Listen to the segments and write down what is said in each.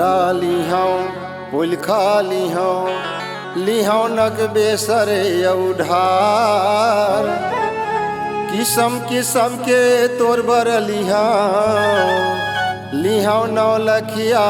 तोरा लिहाओ पुलखा लिहाओ नग बेसरे उधार किसम किसम के तोर बर लिहाओ नौलखिया।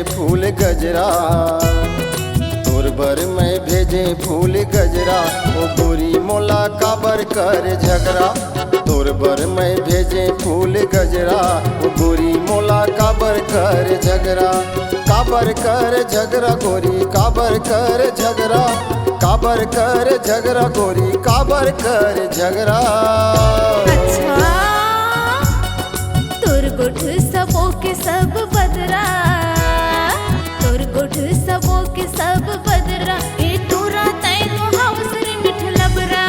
फूल गजरा तोर बर मैं भेजे फूल गजरा ओ गोरी मोला काबर कर झगड़ा। तोर बर मैं भेजे फूल गजरा ओ गोरी मोला काबर कर झगड़ा। काबर कर झगड़ा गोरी काबर कर झगड़ा। काबर कर झगड़ा गोरी काबर कर झगड़ा। अच्छा तोर गुठ सबो के सब बदरा सबो के सब बदरा ए तोरा तै तो हाउस रे मिठ लबरा।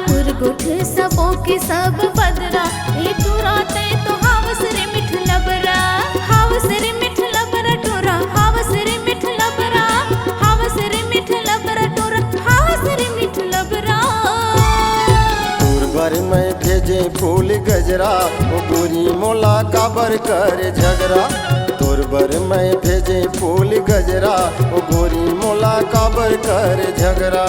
तोर गुठ सबो के सब बदरा ए तोरा तै तो हाउस रे मिठ लबरा। हाउस रे मिठ लबरा तोरा हाउस रे मिठ लबरा। हाउस रे मिठ लबरा तोरा हाउस रे मिठ लबरा। तोर बर मैं भेजे फूल गजरा ओ गोरी मोला काबर कर झगड़ा। तोर बर मैं भेजे फूल गजरा ओ गोरी मोला काबर कर झगड़ा।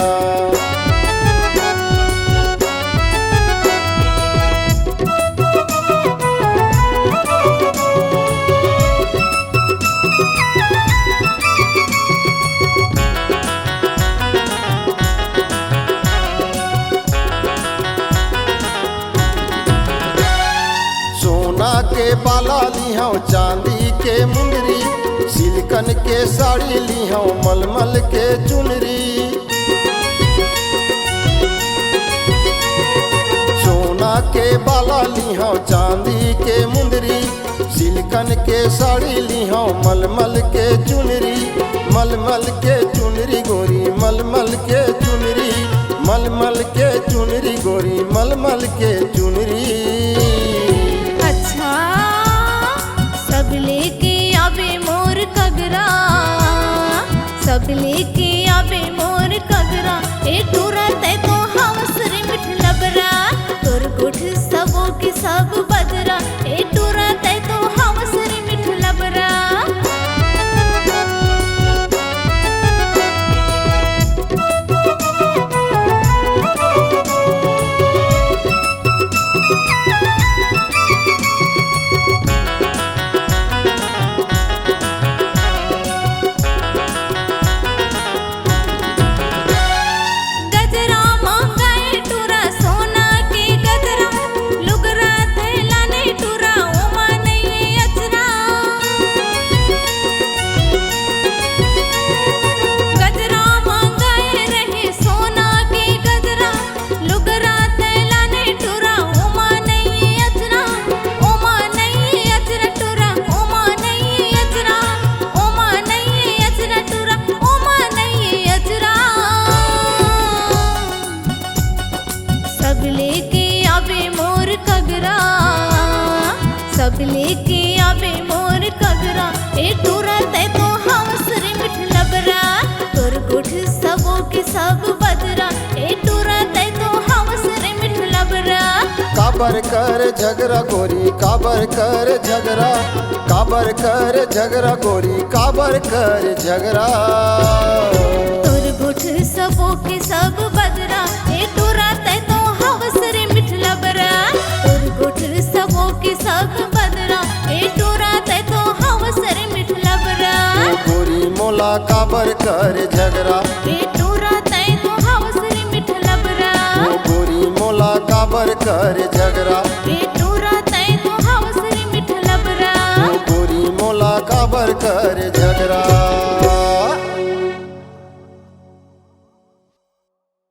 सोना के बाला लिहाओ चांदी के मुंदरी सिल्कन के साड़ी लिहाओ मलमल के चुनरी। सोना के बाला लिहाओ चांदी के मुंदरी सिल्कन के साड़ी लिहाओ मलमल के चुनरी। मलमल के चुनरी गोरी मलमल के चुनरी। मलमल के चुनरी गोरी मलमल के चुनरी। अच्छा सब लेके आवे मोर कगरा सब लेके आवे मोर कगरा ए तोरा तै तो हाउस रे मिठ लबरा। तोर गुठ सबो के सब बदरा ए तोरा तै तो हाउस रे मिठ लबरा। सब लेके आवे मोर कगरा ए तोरा तै तो हाउस रे मिठ लबरा। तोर गुठ सबो के सब बदरा ए तोरा तै तो हाउस रे मिठ लबरा। काबर कर झगड़ा गोरी काबर कर झगड़ा। काबर कर झगड़ा गोरी काबर कर झगड़ा। तोर गुठ सबो के सब बदरा ए तोरा तै तो हाउस रे मिठ लबरा। तोर गुठ सबो के सब बदरा ए तोरा तै तो हाउस रे मिठ लबरा। गोरी मोला काबर कर झगड़ा ए तोरा तै तो हाउस रे मिठ लबरा। गोरी मोला काबर कर